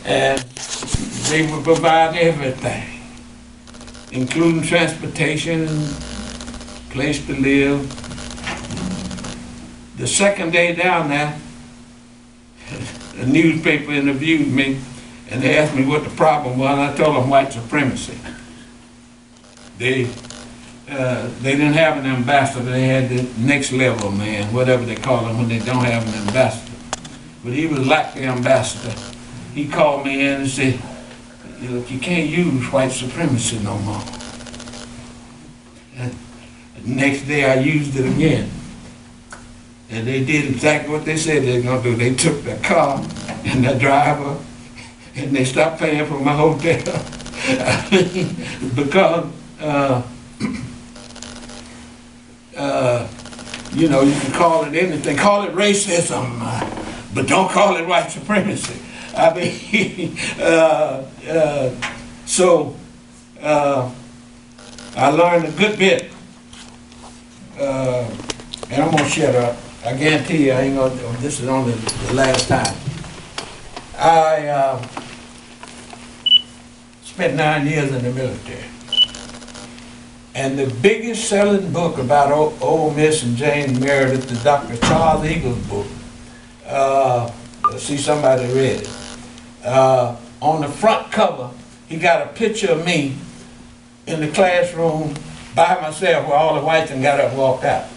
and they would provide everything, including transportation, place to live. The second day down there, a newspaper interviewed me, and they asked me what the problem was, and I told them white supremacy. They didn't have an ambassador, they had the next level man, whatever they call him when they don't have an ambassador. But he was like the ambassador. He called me in and said, look, you can't use white supremacy no more. And the next day I used it again. And they did exactly what they said they were going to do. They took the car and the driver and they stopped paying for my hotel. Because, you know, you can call it anything. Call it racism, but don't call it white supremacy. I mean, so I learned a good bit. And I'm going to shut up. I guarantee you, I ain't gonna, this is only the last time. I spent 9 years in the military. And the biggest selling book about Ole Miss and James Meredith is Dr. Charles Eagle's book. See, somebody read it. On the front cover, he got a picture of me in the classroom by myself where all the whites and got up and walked out.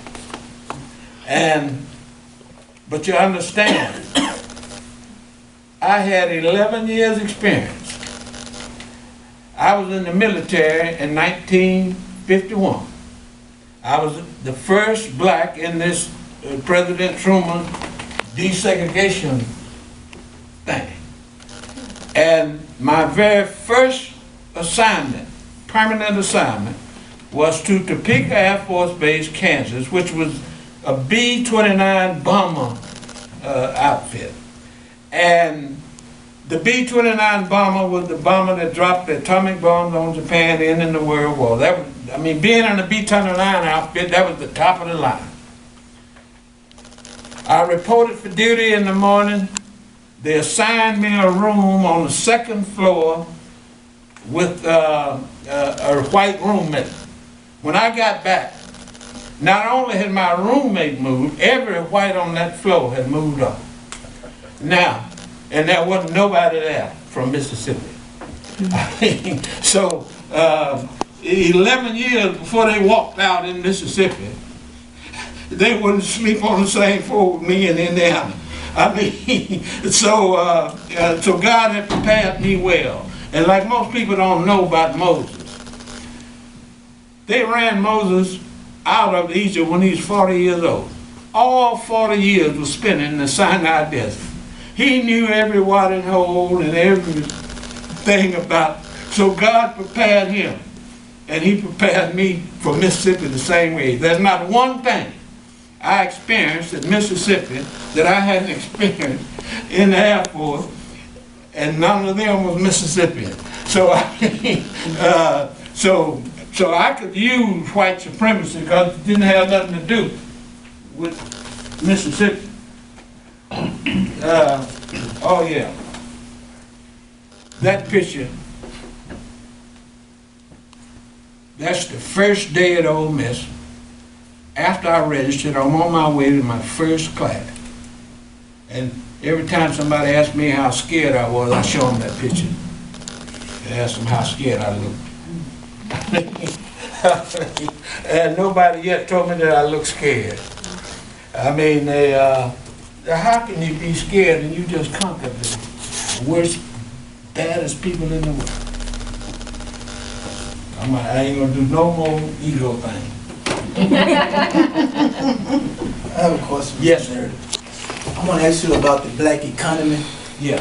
But you understand, I had 11 years experience. I was in the military in 1951. I was the first black in this President Truman desegregation thing. And my very first assignment, permanent assignment, was to Topeka Air Force Base, Kansas, which was a B-29 bomber outfit. And the B-29 bomber was the bomber that dropped the atomic bombs on Japan in the World War. That was, I mean, being in a B-29 outfit, that was the top of the line. I reported for duty in the morning. They assigned me a room on the second floor with a white roommate. When I got back, not only had my roommate moved, every white on that floor had moved up. Now, and there wasn't nobody there from Mississippi. So, 11 years before they walked out in Mississippi, they wouldn't sleep on the same floor with me in Indiana. I mean, so God had prepared me well. And like most people don't know about Moses, they ran Moses out of Egypt when he was 40 years old. All 40 years was spent in the Sinai desert. He knew every watering hole and everything about, so God prepared him. And he prepared me for Mississippi the same way. There's not one thing I experienced in Mississippi that I hadn't experienced in the Air Force, and none of them was Mississippian. So so I could use white supremacy because it didn't have nothing to do with Mississippi. Oh yeah, that picture, that's the first day at Ole Miss. After I registered, I'm on my way to my first class. And every time somebody asked me how scared I was, I show them that picture. And ask them how scared I look. And nobody yet told me that I look scared. I mean, how can you be scared and you just conquered the worst, baddest people in the world? I ain't gonna do no more ego thing. I have a question. Yes, sir. I want to ask you about the black economy. Yeah.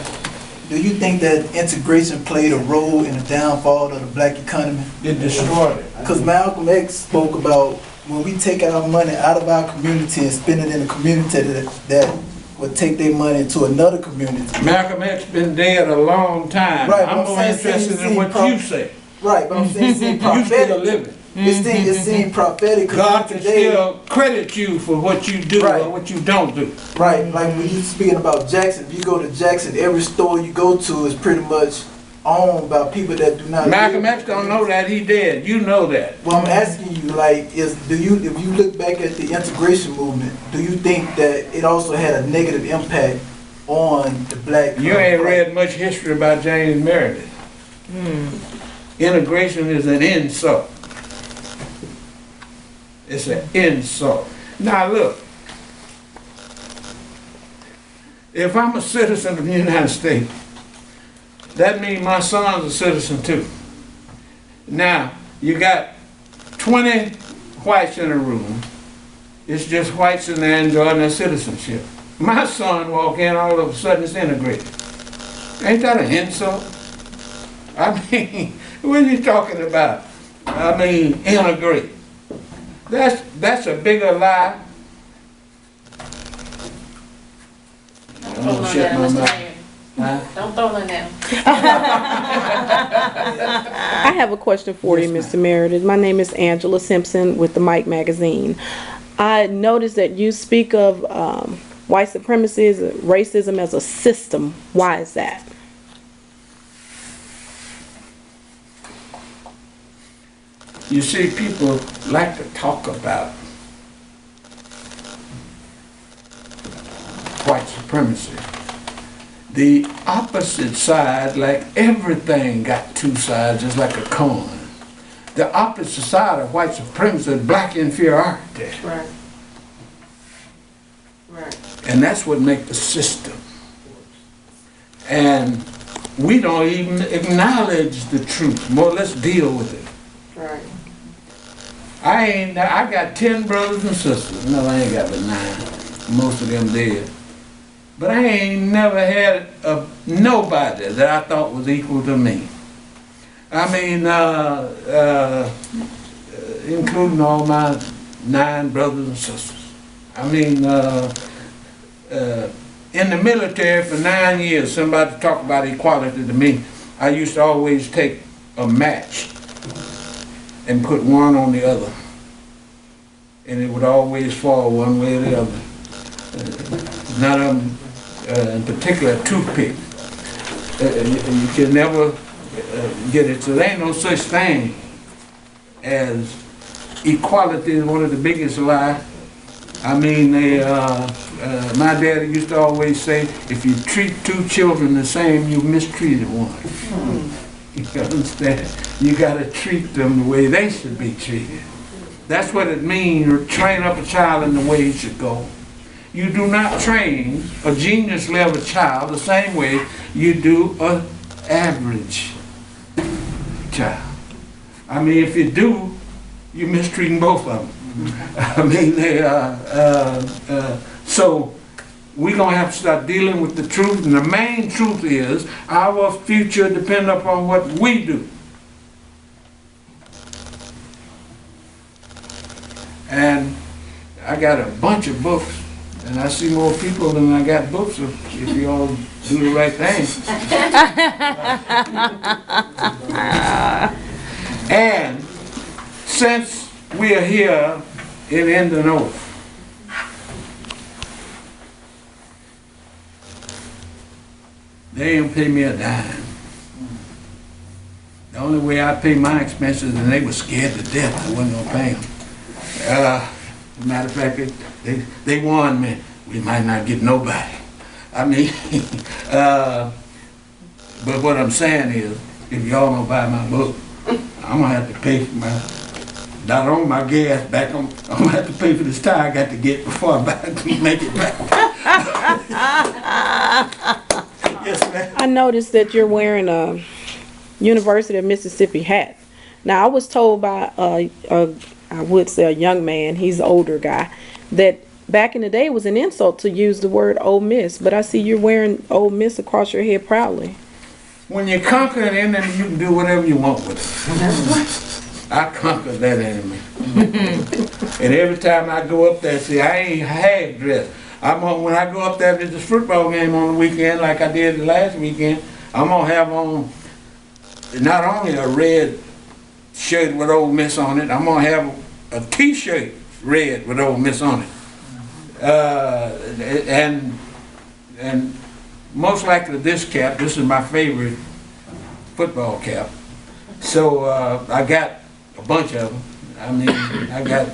Do you think that integration played a role in the downfall of the black economy? It destroyed it. Because Malcolm X spoke about when we take our money out of our community and spend it in a community that would take their money to another community. Malcolm X been dead a long time. Right, I'm more interested in what you say. Right, but I'm saying You still living. It seemed prophetic. God can still credit you for what you do or what you don't do. Right, like when you speaking about Jackson, if you go to Jackson, every store you go to is pretty much owned by people that do not. Malcolm X don't know that, he dead. You know that. Well, I'm asking you, like, if you look back at the integration movement, do you think that it also had a negative impact on the black? You ain't read much history about James Meredith. Integration is an insult. It's an insult. Now look, if I'm a citizen of the United States, that means my son's a citizen too. Now, you got 20 whites in a room. It's just whites in there enjoying their citizenship. My son walk in, all of a sudden it's integrated. Ain't that an insult? I mean, what are you talking about? I mean, integrate. That's a bigger lie. Don't throw none down, Mr. Mayor. Don't throw none down. I have a question for you, Mr. Meredith. My name is Angela Simpson with the Mike magazine. I noticed that you speak of white supremacy, racism as a system. Why is that? You see, people like to talk about white supremacy. The opposite side, like everything got two sides, just like a coin. The opposite side of white supremacy is black inferiority. Right. Right. And that's what makes the system. And we don't even acknowledge the truth. More or less deal with it. Right. I got 10 brothers and sisters. No, I ain't got but 9. Most of them dead. But I ain't never had nobody that I thought was equal to me. I mean, including all my 9 brothers and sisters. I mean, in the military for 9 years, somebody talked about equality to me. I used to always take a match and put one on the other. And it would always fall one way or the other. None of them, in particular, a toothpick. You can never get it. So there ain't no such thing as equality is one of the biggest lies. I mean, my daddy used to always say, if you treat 2 children the same, you mistreated one. You understand? You got to treat them the way they should be treated. That's what it means to train up a child in the way he should go. You do not train a genius level child the same way you do an average child. I mean, if you do, you're mistreating both of them. I mean, so we're going to have to start dealing with the truth. And the main truth is our future depends upon what we do. And I got a bunch of books, and I see more people than I got books if you all do the right thing. And since we are here in Indian Oath, they ain't pay me a dime. The only way I pay my expenses, and they were scared to death I wasn't gonna pay them. Matter of fact, they warned me, we might not get nobody. I mean, but what I'm saying is, if y'all don't buy my book, I'm gonna have to pay for not on my gas back on. I'm gonna have to pay for this tire I got to get before I make it back. Yes, ma'am. I noticed that you're wearing a University of Mississippi hat. Now, I was told by I would say a young man, he's an older guy, that back in the day it was an insult to use the word Ole Miss, but I see you're wearing Ole Miss across your head proudly. When you conquer an enemy, you can do whatever you want with it. I conquered that enemy. And every time I go up there, see, I ain't half dressed. When I go up there to this football game on the weekend, like I did the last weekend, I'm gonna have on not only a red shirt with Ole Miss on it. I'm gonna have a T-shirt red with Ole Miss on it. And most likely this cap. This is my favorite football cap. So I got a bunch of them. I mean, I got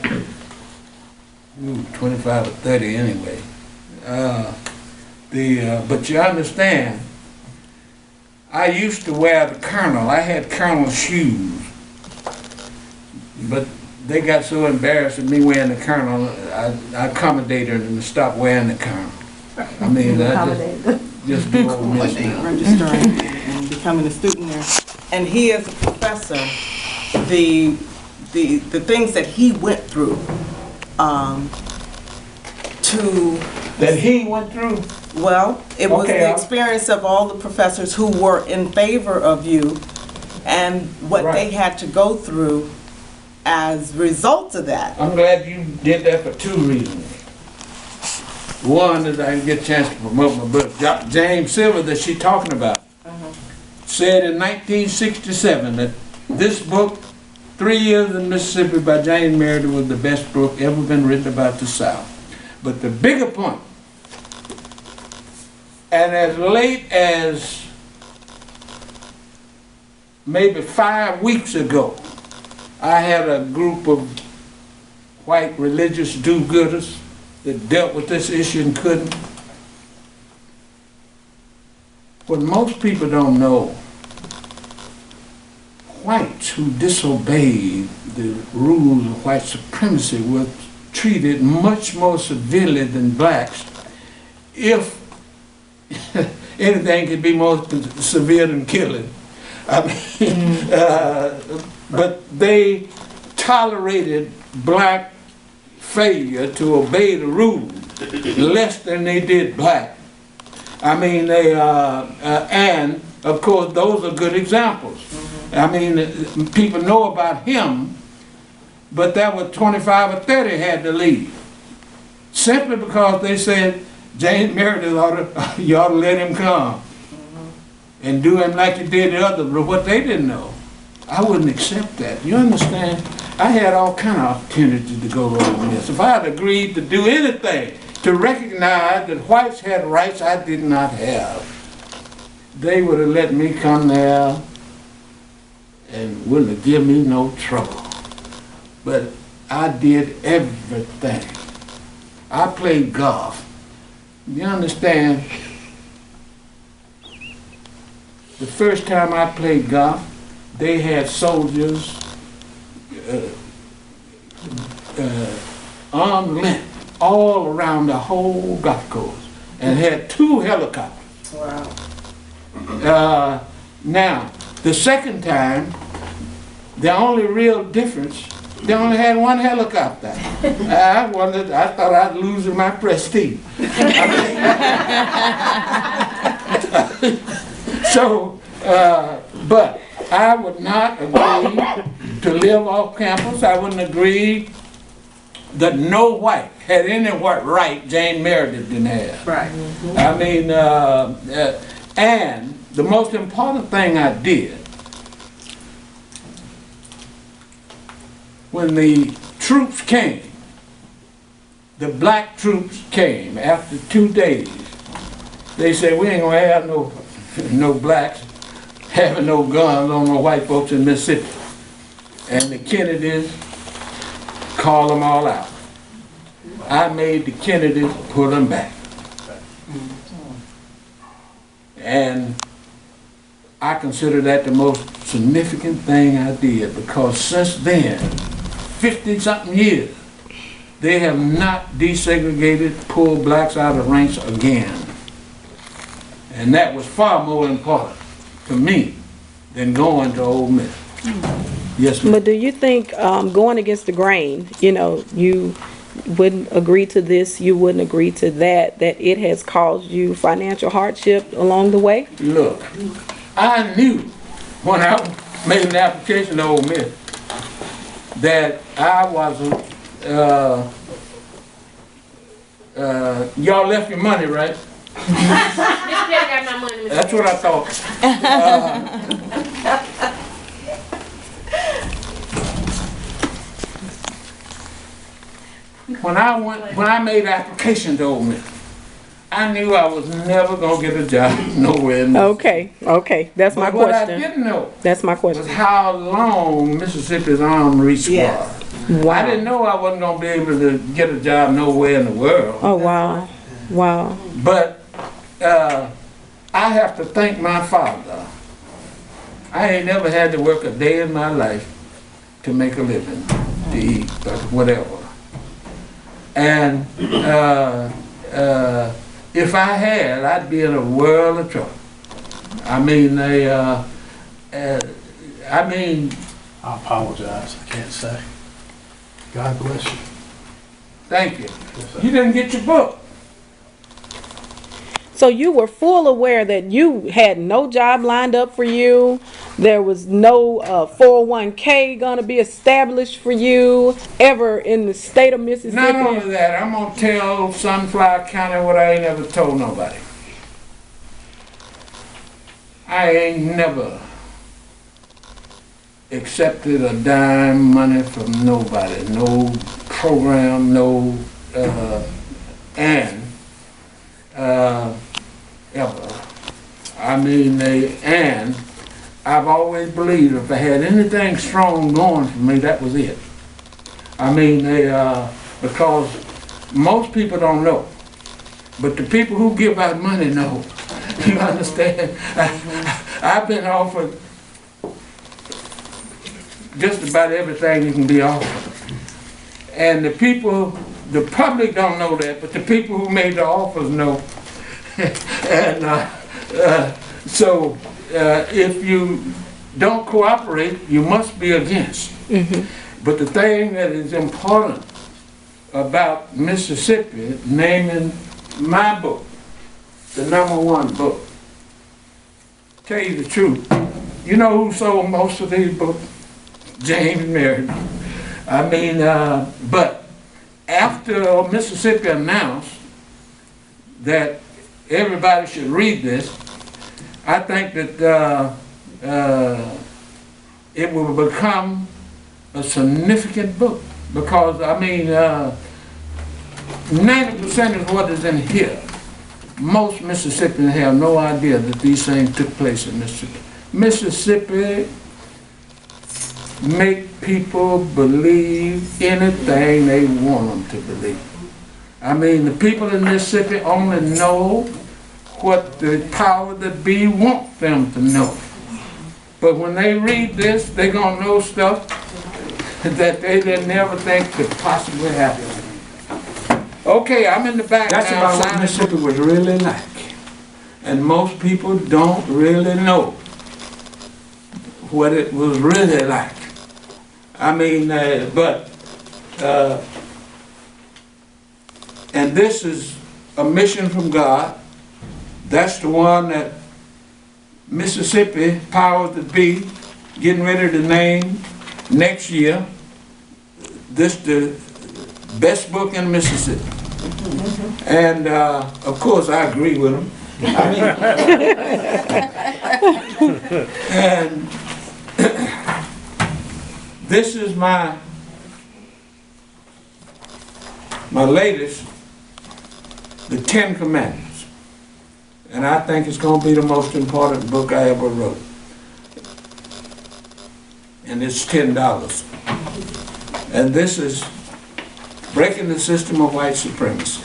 25 or 30 anyway. But you understand, I used to wear the Colonel. I had Colonel shoes, but they got so embarrassed at me wearing the Colonel, I accommodated them to stop wearing the Colonel. I mean, just do Ole Miss. Registering and becoming a student there. And he as a professor, the things that he went through That he went through? well, it was Okay, the experience of all the professors who were in favor of you and what they Right. had to go through as results of that. I'm glad you did that for two reasons. One is I can get a chance to promote my book. James Silver that she's talking about said in 1967 that this book, 3 Years in Mississippi by James Meredith, was the best book ever been written about the South. But the bigger point, and as late as maybe 5 weeks ago, I had a group of white religious do-gooders that dealt with this issue and couldn't. What most people don't know, whites who disobeyed the rules of white supremacy were treated much more severely than blacks, if anything could be more severe than killing. I mean, but they tolerated black failure to obey the rules less than they did black. I mean, and of course, those are good examples. I mean, people know about him, but there were 25 or 30 had to leave. Simply because they said, James Meredith you ought to let him come and do him like you did the others. But what they didn't know, I wouldn't accept that. You understand? I had all kind of opportunities to go to Ole Miss. If I had agreed to do anything to recognize that whites had rights I did not have, they would have let me come there and wouldn't have given me no trouble. But I did everything. I played golf. You understand? The first time I played golf, they had soldiers armed length all around the whole golf course and had 2 helicopters. Wow. Now, the second time, the only real difference, they only had 1 helicopter. I thought I'd lose my prestige. So, but I would not agree to live off campus. I wouldn't agree that no white had any right Jane Meredith didn't have. Right. I mean, and the most important thing I did, when the troops came, the black troops came after 2 days, they said, we ain't gonna have no blacks having no guns on no white folks in Mississippi. And the Kennedys called them all out. I made the Kennedys put them back. And I consider that the most significant thing I did, because since then, 50-something years, they have not desegregated, pulled blacks out of ranks again. And that was far more important to me than going to Ole Miss. Yes, ma'am. But do you think going against the grain, you wouldn't agree to this, you wouldn't agree to that it has caused you financial hardship along the way? Look, I knew when I made an application to Ole Miss that I wasn't, y'all left your money, right? This kid got my money. That's what I thought. when I made application to Ole Miss, I knew I was never gonna get a job nowhere in Mississippi. Okay, that's my But what I question. didn't know That's my was question. how long Mississippi's armed reach Yes. was. Wow. I didn't know I wasn't gonna be able to get a job nowhere in the world. Oh, wow. Wow. But I have to thank my father. I ain't never had to work a day in my life to make a living, to eat, or whatever. And if I had, I'd be in a world of trouble. I mean, I apologize, I can't say. God bless you. thank you. You didn't get your book. So you were full aware that you had no job lined up for you. There was no 401k going to be established for you ever in the state of Mississippi. Not only that, I'm gonna tell Sunflower County what I ain't never told nobody. I ain't never accepted a dime money from nobody, no program, no, ever. I mean, and I've always believed if I had anything strong going for me, that was it. I mean, because most people don't know, but the people who give out money know. You understand? I've been offered just about everything you can be offered. And the public don't know that, but the people who made the offers know. And so if you don't cooperate, you must be against. But the thing that is important about Mississippi, naming my book, the #1 book, tell you the truth, you know who sold most of these books? James Meredith. I mean, but after Mississippi announced that everybody should read this, I think that it will become a significant book, because I mean 90% of what is in here, most Mississippians have no idea that these things took place in Mississippi. Mississippi make people believe anything they want them to believe. I mean, the people in Mississippi only know what the power that be want them to know. But when they read this, they're gonna know stuff that they didn't never think could possibly happen. Okay, I'm in the back That's now. about what Mississippi was really like. And most people don't really know what it was really like. I mean, and this is a mission from God. That's the one that Mississippi powers that be getting ready to name next year. This the best book in Mississippi. And of course I agree with them. I mean, and this is my latest, the 10 Commandments. And I think it's going to be the most important book I ever wrote. And it's $10. And this is breaking the system of white supremacy.